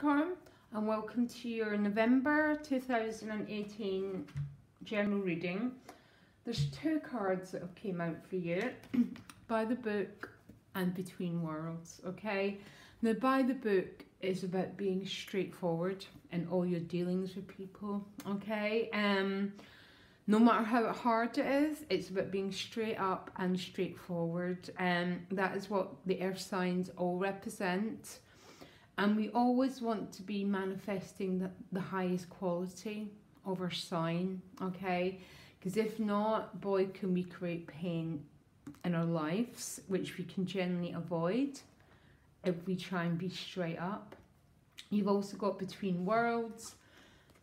Capricorn, and welcome to your November 2018 general reading. There's two cards that have came out for you, By the Book and Between Worlds, okay? Now, By the Book is about being straightforward in all your dealings with people, okay? No matter how hard it is, it's about being straight up and straightforward. That is what the earth signs all represent. And we always want to be manifesting the highest quality of our sign, okay? Because if not, boy, can we create pain in our lives, which we can generally avoid if we try and be straight up. You've also got Between Worlds,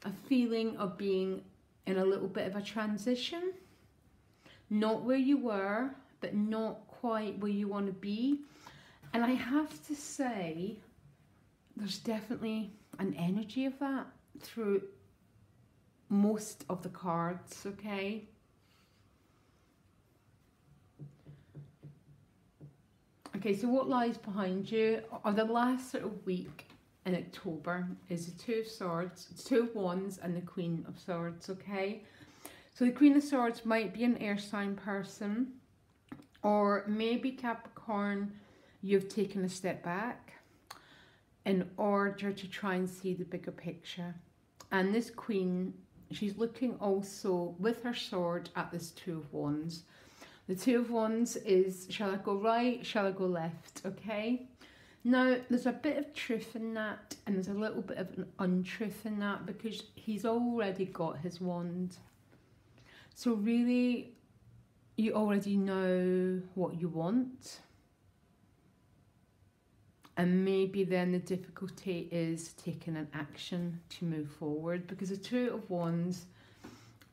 a feeling of being in a little bit of a transition. Not where you were, but not quite where you want to be. And I have to say, there's definitely an energy of that through most of the cards, okay? Okay, so what lies behind you, or the last sort of week in October, is the Two of Swords, Two of Wands, and the Queen of Swords, okay? So the Queen of Swords might be an air sign person, or maybe Capricorn, you've taken a step back in order to try and see the bigger picture. And this Queen, she's looking also with her sword at this Two of Wands. The Two of Wands is, shall I go right, shall I go left, okay? Now, there's a bit of truth in that, and there's a little bit of an untruth in that, because he's already got his wand. So really, you already know what you want. And maybe then the difficulty is taking an action to move forward, because the Two of Wands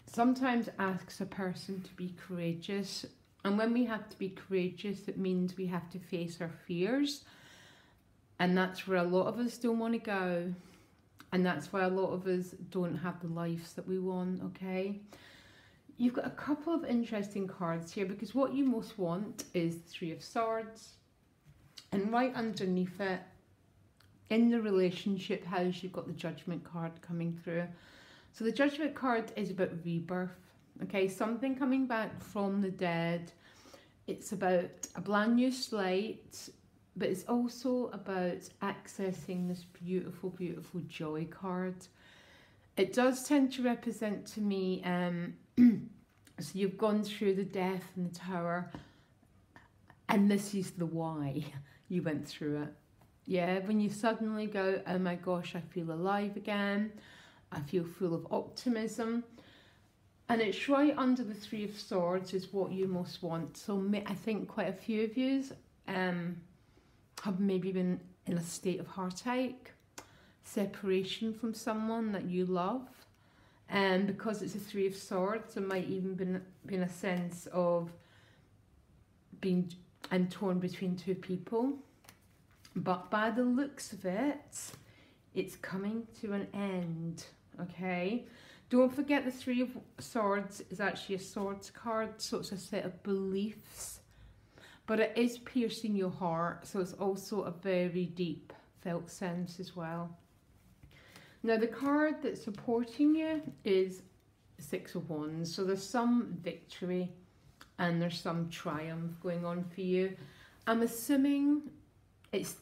sometimes asks a person to be courageous. And when we have to be courageous, it means we have to face our fears. And that's where a lot of us don't want to go. And that's why a lot of us don't have the lives that we want, okay? You've got a couple of interesting cards here, because what you most want is the Three of Swords. And right underneath it, in the relationship house, you've got the Judgment card coming through. So the Judgment card is about rebirth, okay? Something coming back from the dead. It's about a brand new slate, but it's also about accessing this beautiful, beautiful joy card. It does tend to represent to me, so you've gone through the death in the tower, and this is the why you went through it. Yeah, when you suddenly go, oh my gosh, I feel alive again. I feel full of optimism. And it's right under the Three of Swords is what you most want. So I think quite a few of you have maybe been in a state of heartache, separation from someone that you love. And because it's a Three of Swords, there might even been a sense of being torn between two people. But by the looks of it, it's coming to an end, okay? Don't forget the Three of Swords is actually a swords card, so it's a set of beliefs. But it is piercing your heart, so it's also a very deep felt sense as well. Now, the card that's supporting you is Six of Wands. So there's some victory and there's some triumph going on for you. I'm assuming it's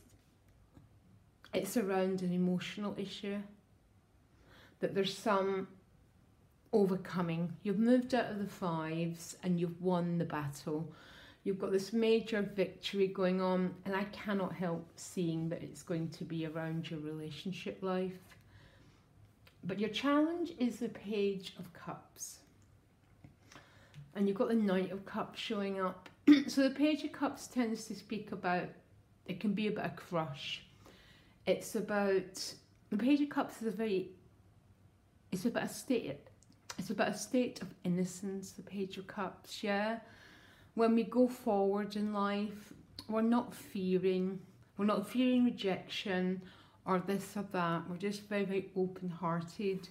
around an emotional issue, that there's some overcoming. You've moved out of the fives and you've won the battle. You've got this major victory going on, and I cannot help seeing that it's going to be around your relationship life. But your challenge is the Page of Cups. And you've got the Knight of Cups showing up. So the Page of Cups tends to speak about, it can be about a crush. It's about, the Page of Cups is it's about a state of innocence, the Page of Cups, yeah? When we go forward in life, we're not fearing rejection or this or that. We're just very, very open-hearted.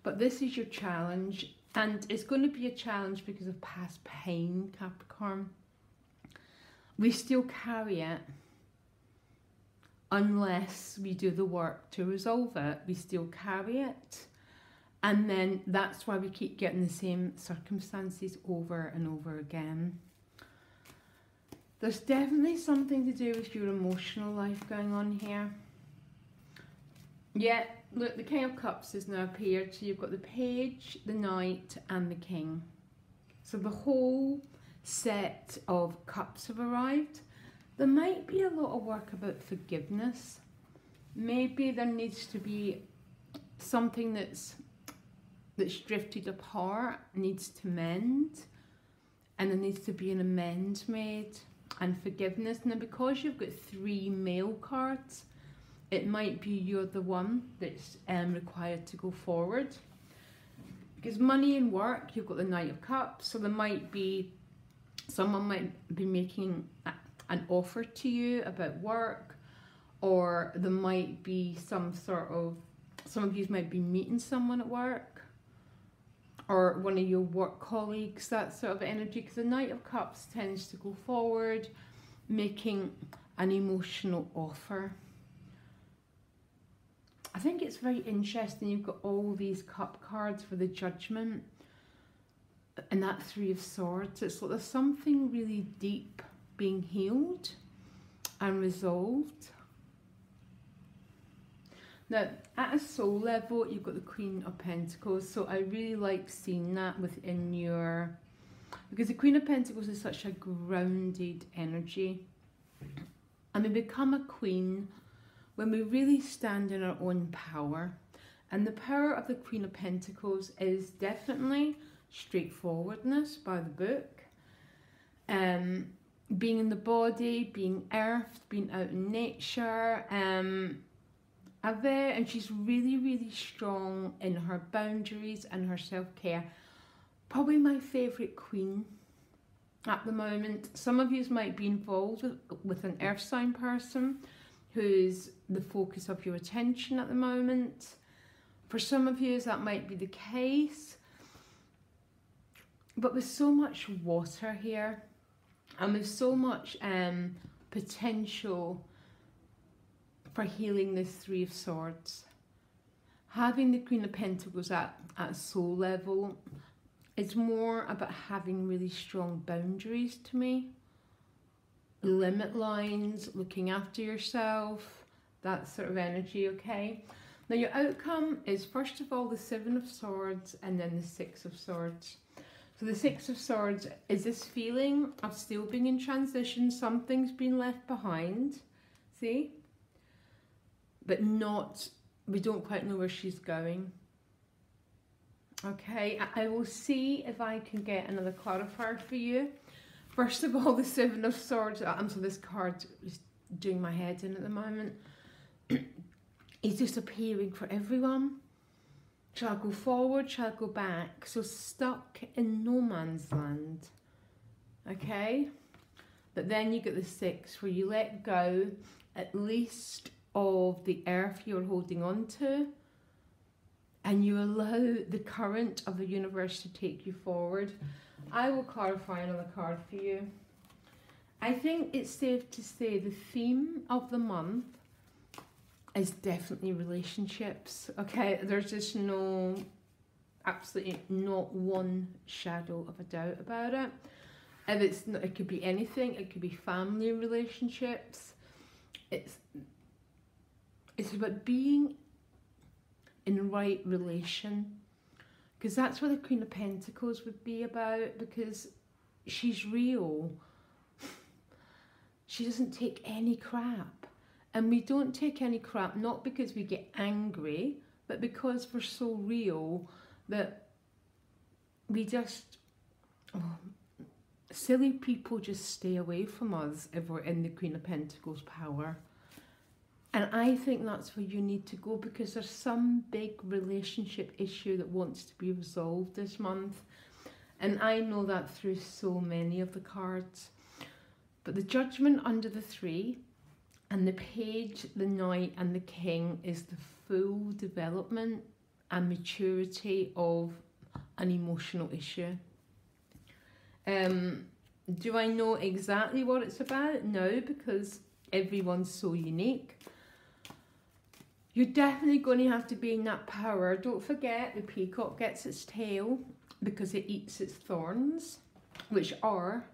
But this is your challenge, and it's going to be a challenge because of past pain, Capricorn. We still carry it, unless we do the work to resolve it. We still carry it. And then that's why we keep getting the same circumstances over and over again. There's definitely something to do with your emotional life going on here. Yeah, look, the King of Cups has now appeared. So you've got the Page, the Knight and the King. So the whole set of cups have arrived. There might be a lot of work about forgiveness. Maybe there needs to be something that's drifted apart, needs to mend, and there needs to be an amends made and forgiveness. Now, because you've got 3 male cards, it might be you're the one that's required to go forward. Because money and work, you've got the Knight of Cups, so there might be, someone might be making an offer to you about work, or there might be some of you might be meeting someone at work, or one of your work colleagues, that sort of energy, because the Knight of Cups tends to go forward, making an emotional offer. I think it's very interesting, you've got all these cup cards for the Judgment, and that 3 of Swords. It's like there's something really deep being healed and resolved. Now, at a soul level, you've got the Queen of Pentacles, so I really like seeing that within your... Because the Queen of Pentacles is such a grounded energy. And we become a queen when we really stand in our own power. And the power of the Queen of Pentacles is definitely straightforwardness by the book. Being in the body, being earthed, being out in nature. And she's really, really strong in her boundaries and her self-care. Probably my favourite queen at the moment. Some of you might be involved with an earth sign person who's the focus of your attention at the moment. For some of you, that might be the case. But with so much water here, and with so much potential for healing this 3 of Swords, having the Queen of Pentacles at soul level, it's more about having really strong boundaries to me. Limit lines, looking after yourself, that sort of energy, okay? Now your outcome is first of all the 7 of Swords and then the 6 of Swords. So the 6 of Swords is this feeling of still being in transition, something's been left behind, see? But not, we don't quite know where she's going. Okay, I will see if I can get another clarifier for you. First of all, the 7 of Swords, so this card is doing my head in at the moment. It's just appearing for everyone. Shall I go forward? Shall I go back? So stuck in no man's land. Okay? But then you get the 6 where you let go at least of the earth you're holding on to, and you allow the current of the universe to take you forward. I will clarify another card for you. I think it's safe to say the theme of the month is definitely relationships. Okay, there's just absolutely not one shadow of a doubt about it. And it could be anything. It could be family relationships. It's about being in the right relation, because that's what the Queen of Pentacles would be about, because she's real. She doesn't take any crap. And we don't take any crap, not because we get angry, but because we're so real that we just... silly people just stay away from us if we're in the Queen of Pentacles power. And I think that's where you need to go, because there's some big relationship issue that wants to be resolved this month. And I know that through so many of the cards. But the Judgment under the 3, and the Page, the Knight and the King is the full development and maturity of an emotional issue. Do I know exactly what it's about? No, because everyone's so unique. You're definitely going to have to be in that power. Don't forget, the peacock gets its tail because it eats its thorns, which are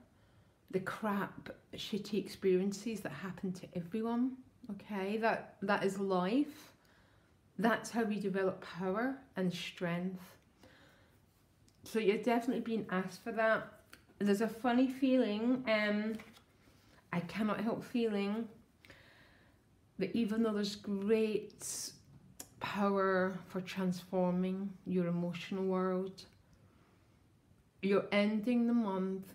the crap, shitty experiences that happen to everyone. Okay, that is life. That's how we develop power and strength. So you're definitely being asked for that. There's a funny feeling, I cannot help feeling that even though there's great power for transforming your emotional world, you're ending the month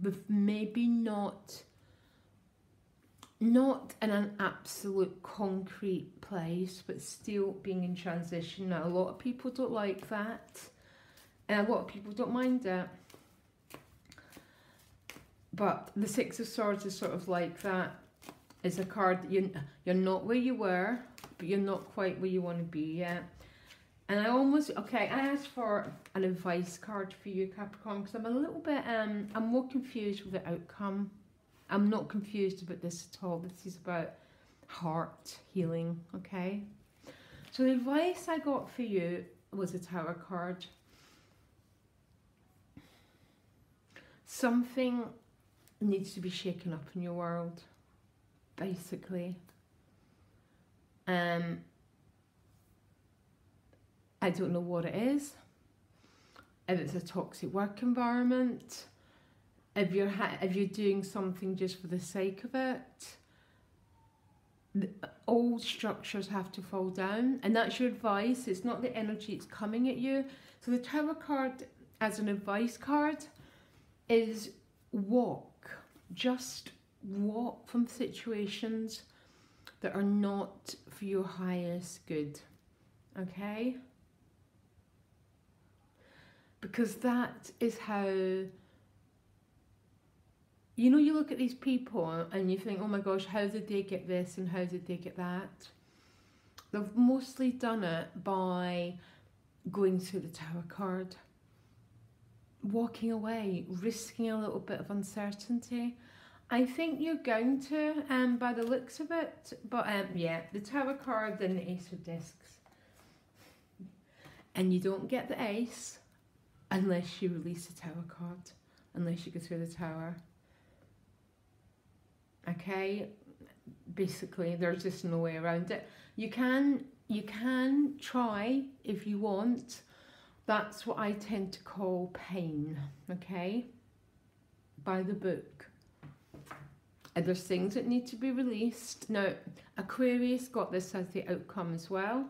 with maybe not in an absolute concrete place, but still being in transition. Now, a lot of people don't like that, and a lot of people don't mind it. But the Six of Swords is sort of like that. It's a card that you're not where you were, but you're not quite where you want to be yet. And I asked for an advice card for you, Capricorn, because I'm a little bit, I'm more confused with the outcome. I'm not confused about this at all. This is about heart healing, okay? So the advice I got for you was a Tower card. Something needs to be shaken up in your world, basically. I don't know what it is. If it's a toxic work environment, if you're doing something just for the sake of it, the old structures have to fall down, and that's your advice. It's not the energy, it's coming at you. So the Tower card as an advice card is walk. Just walk from situations that are not for your highest good, okay? Because that is how, you know, you look at these people and you think, oh my gosh, how did they get this and how did they get that? They've mostly done it by going through the Tower card, walking away, risking a little bit of uncertainty. I think you're going to, by the looks of it, but yeah, the Tower card and the Ace of Discs. And you don't get the Ace unless you release the Tower card, unless you go through the Tower. Okay, basically there's just no way around it. You can try if you want. That's what I tend to call pain, okay? By the book. And there's things that need to be released. Now, Aquarius got this as the outcome as well,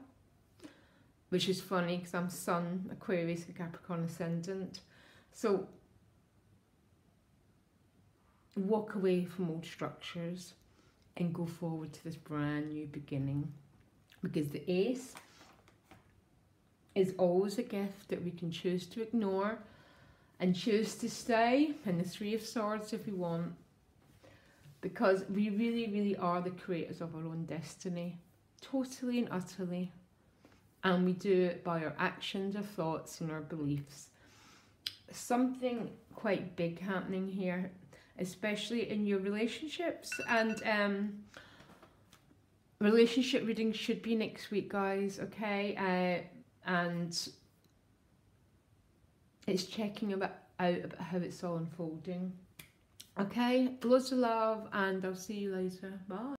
which is funny because I'm Sun, Aquarius, and Capricorn Ascendant. So, walk away from old structures and go forward to this brand new beginning. Because the Ace is always a gift that we can choose to ignore and choose to stay, and the Three of Swords if we want. Because we really, really are the creators of our own destiny. Totally and utterly. And we do it by our actions, our thoughts, and our beliefs. Something quite big happening here, especially in your relationships. And relationship reading should be next week, guys, okay? And it's checking out about how it's all unfolding. Okay, lots of love, and I'll see you later. Bye.